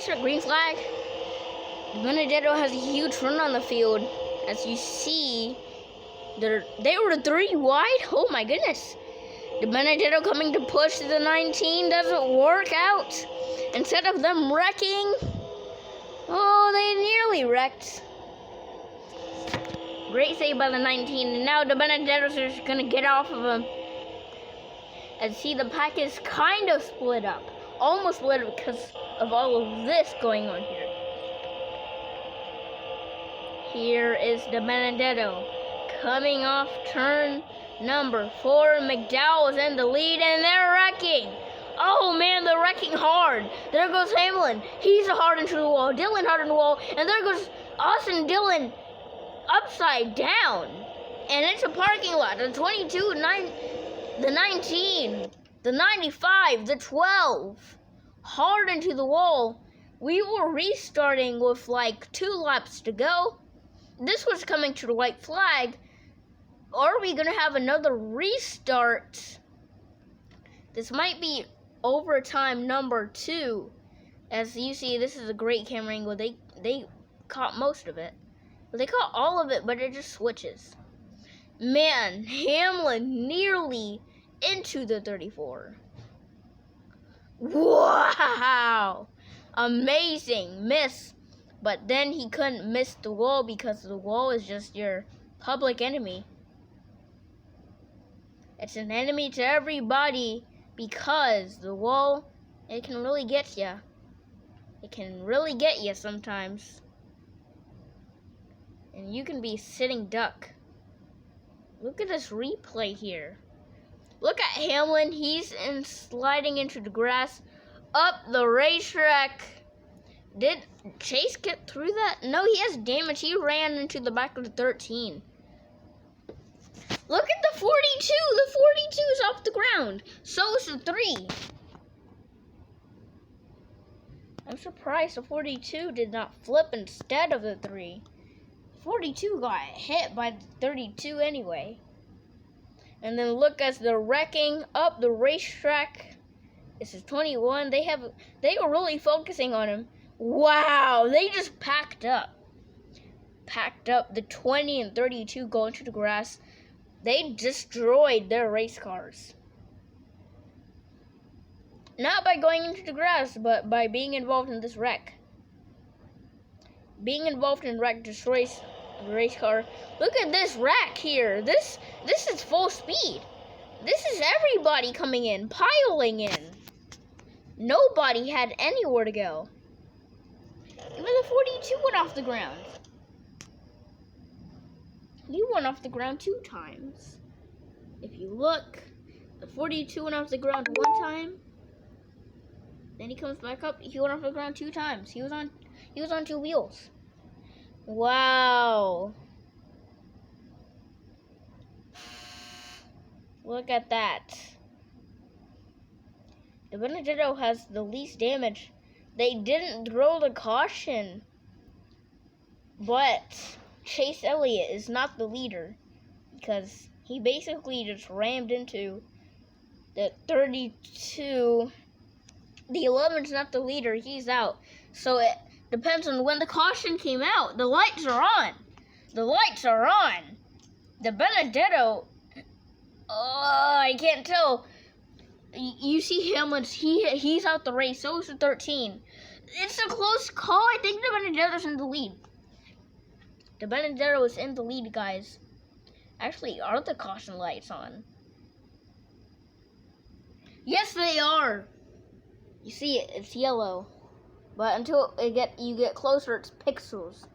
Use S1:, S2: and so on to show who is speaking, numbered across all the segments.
S1: restart, green flag. Benedetto has a huge run on the field. As you see, they were 3 wide. Oh my goodness. The Benedetto coming to push the 19 doesn't work out. Instead of them wrecking, oh, they nearly wrecked. Great save by the 19, and now the Benedettos are just gonna get off of him. And see, the pack is kind of split up. Almost split up because of all of this going on here. Here is the Benedetto coming off turn number 4. McDowell's in the lead, and they're wrecking. Oh man, they're wrecking hard. There goes Hamlin. He's hard into the wall. Dillion hard into the wall, and there goes Austin Dillon upside down. And it's a parking lot. The 22, the 19, the 95, the 12, hard into the wall. We were restarting with like 2 laps to go. This was coming to the white flag. Are we gonna have another restart? This might be overtime number 2. As you see, this is a great camera angle. They caught most of it. They caught all of it, but it just switches. Man, Hamlin nearly into the 34. Wow! Amazing miss. But then he couldn't miss the wall because the wall is just your public enemy. It's an enemy to everybody because the wall, it can really get you. It can really get you sometimes. And you can be sitting duck. Look at this replay here. Look at Hamlin. He's sliding into the grass up the racetrack. Did Chase get through that? No, he has damage. He ran into the back of the 13. Look at the 42. The 42 is off the ground. So is the 3. I'm surprised the 42 did not flip instead of the 3. 42 got hit by the 32 anyway. And then look as they're wrecking up the racetrack. This is 21. They were really focusing on him. Wow, they just packed up. Packed up. The 20 and 32 go into the grass. They destroyed their race cars. Not by going into the grass, but by being involved in this wreck. Being involved in wreck destroys the race car. Look at this wreck here. This is full speed. This is everybody coming in, piling in. Nobody had anywhere to go. Even the 42 went off the ground. He went off the ground 2 times. If you look, the 42 went off the ground 1 time. Then he comes back up. He went off the ground 2 times. He was on 2 wheels. Wow. Look at that. The Benedetto has the least damage. They didn't throw the caution. But Chase Elliott is not the leader because he basically just rammed into the 32. The 11's not the leader. He's out. So it depends on when the caution came out. The lights are on. The lights are on. The Benedetto, I can't tell. You see Hamlin's, he's out the race. So is the 13. It's a close call. I think the Benedetto's in the lead. The Benedetto is in the lead, guys. Actually, are the caution lights on? Yes, they are. You see it, it's yellow. But until you get closer, it's pixels.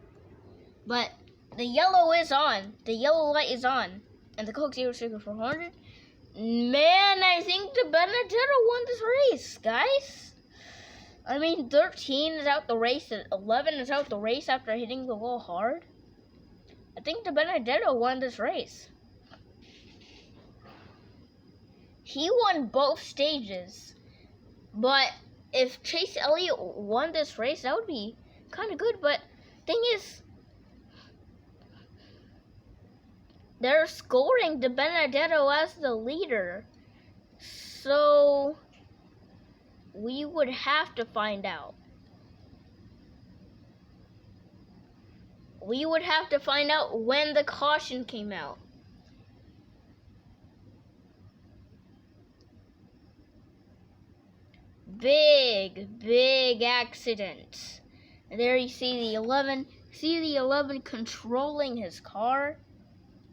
S1: But the yellow is on. The yellow light is on. And the Coke Zero Sugar 400. Man, I think the Benedetto won this race, guys. I mean, 13 is out the race, and 11 is out the race after hitting the wall hard. I think the Benedetto won this race. He won both stages. But if Chase Elliott won this race, that would be kind of good. But thing is, they're scoring the Benedetto as the leader. So we would have to find out. we would have to find out when the caution came out. Big accident. And there you see the 11. See the 11 controlling his car.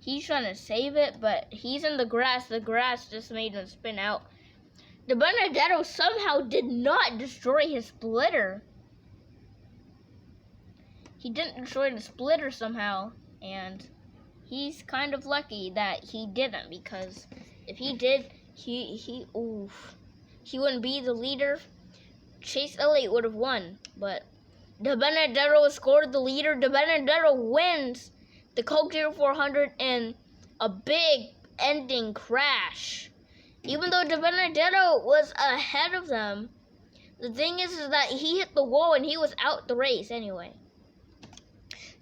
S1: He's trying to save it, but he's in the grass. The grass just made him spin out. The Benedetto somehow did not destroy his splitter. He didn't destroy the splitter somehow, and he's kind of lucky that he didn't, because if he did, he wouldn't be the leader. Chase Elliott would have won, but the Benedetto scored the leader. The Benedetto wins the Coke 0400 in a big ending crash. Even though the Benedetto was ahead of them, the thing is that he hit the wall and he was out the race anyway.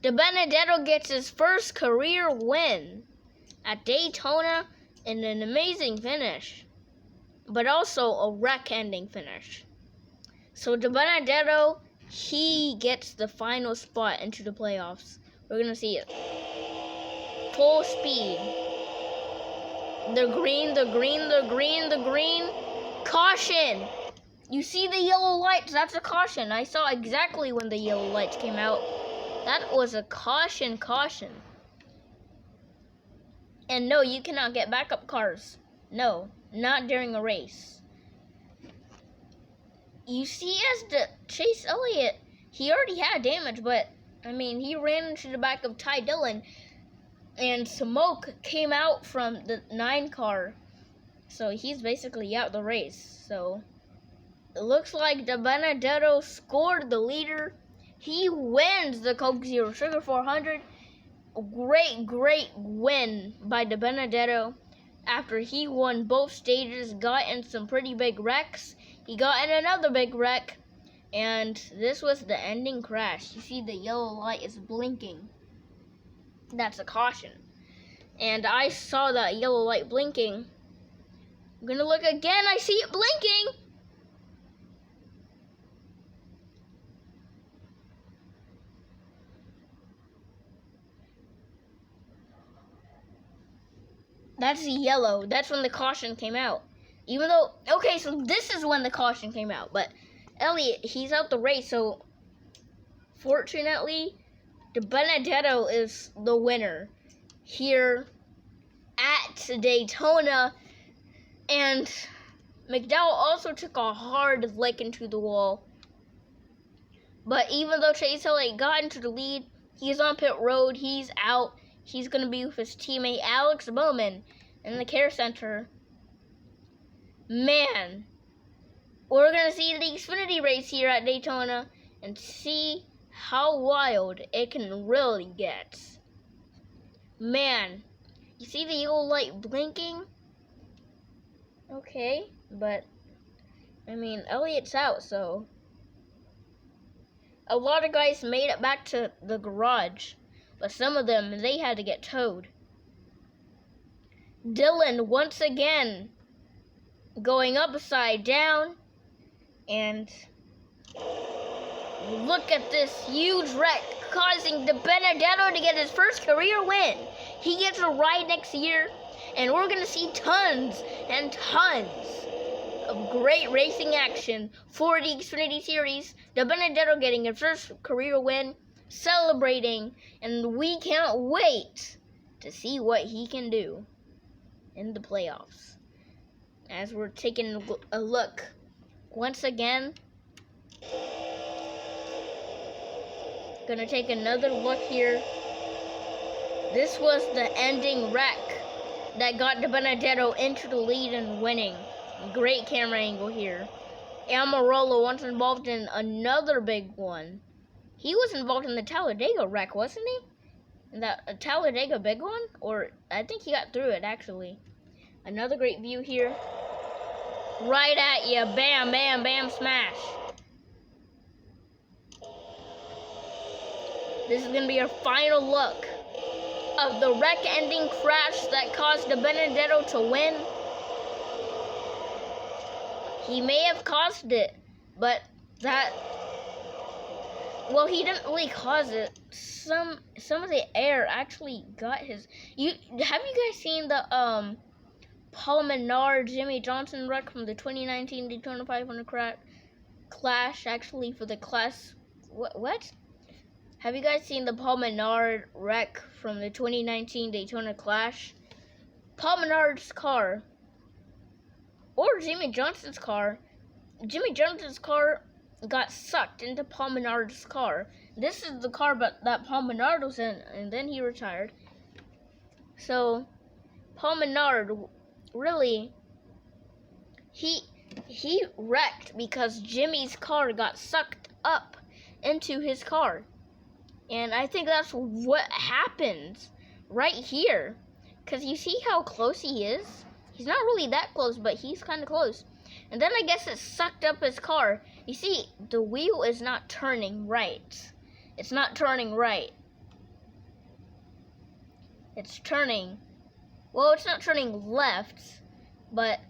S1: The Benedetto gets his first career win at Daytona in an amazing finish, but also a wreck-ending finish. So the Benedetto, he gets the final spot into the playoffs. We're going to see it. Full speed. The green. Caution! You see the yellow lights? That's a caution. I saw exactly when the yellow lights came out. That was a caution. And no, you cannot get backup cars. No, not during a race. You see, as the Chase Elliott, he already had damage, but I mean, he ran into the back of Dillion, and smoke came out from the 9 car, so he's basically out the race. So it looks like the Benedetto scored the leader. He wins the Coke Zero Sugar 400. Great win by the Benedetto. After he won both stages, got in some pretty big wrecks. He got in another big wreck, and this was the ending crash. You see the yellow light is blinking. That's a caution. And I saw that yellow light blinking. I'm gonna look again. I see it blinking. That's yellow. That's when the caution came out. Even though, okay, so this is when the caution came out. But Elliott, he's out the race. So, fortunately, the Benedetto is the winner here at Daytona. And McDowell also took a hard lick into the wall. But even though Chase Elliott got into the lead, he's on pit road. He's out. He's going to be with his teammate Alex Bowman in the care center. Man, we're going to see the Xfinity race here at Daytona and see how wild it can really get. Man, you see the yellow light blinking? Okay, but, I mean, Elliott's out, so. A lot of guys made it back to the garage, but some of them, they had to get towed. Dillion, once again, going upside down, and look at this huge wreck, causing the Benedetto to get his first career win. He gets a ride next year, and we're going to see tons and tons of great racing action for the Xfinity Series. The Benedetto getting his first career win, celebrating, and we can't wait to see what he can do in the playoffs. As we're taking a look once again, gonna take another look here. This was the ending wreck that got the Benedetto into the lead and winning. Great camera angle here. Amarola once involved in another big one. He was involved in the Talladega wreck, wasn't he? In that Talladega big one? Or I think he got through it, actually. Another great view here. Right at you. Bam, bam, bam, smash. This is going to be our final look of the wreck-ending crash that caused the Benedetto to win. He may have caused it, but that Well, he didn't really cause it. Some of the air actually got his. You have you guys seen the Paul Menard Jimmy Johnson wreck from the 2019 Daytona 500 clash? Actually, for the class. What? Have you guys seen the Paul Menard wreck from the 2019 Daytona clash? Paul Menard's car or Jimmy Johnson's car. Jimmy Johnson's car got sucked into Paul Menard's car. This is the car that Paul Menard was in, and then he retired. So Paul Menard really he wrecked because Jimmy's car got sucked up into his car. And I think that's what happens right here. Because you see how close he is? He's not really that close, but he's kind of close. And then I guess it sucked up his car. You see, the wheel is not turning right. It's not turning right. It's turning, well, it's not turning left, but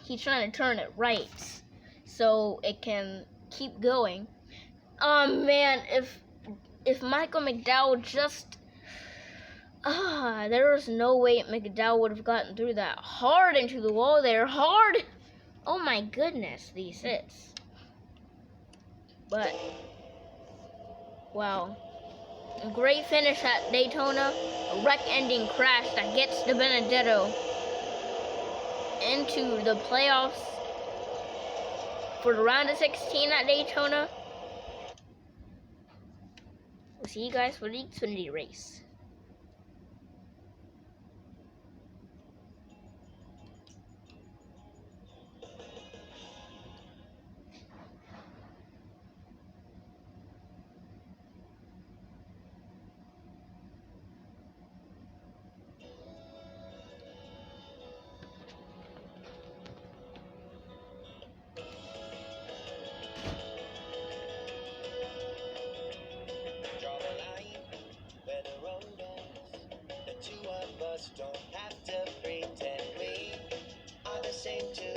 S1: he's trying to turn it right so it can keep going. Man, if Michael McDowell just, there was no way McDowell would have gotten through that hard into the wall there. Hard! Oh my goodness, these hits. But, wow. A great finish at Daytona. A wreck-ending crash that gets De Benedetto into the playoffs for the round of 16 at Daytona. We'll see you guys for the Xfinity race.
S2: Don't have to pretend we are the same two.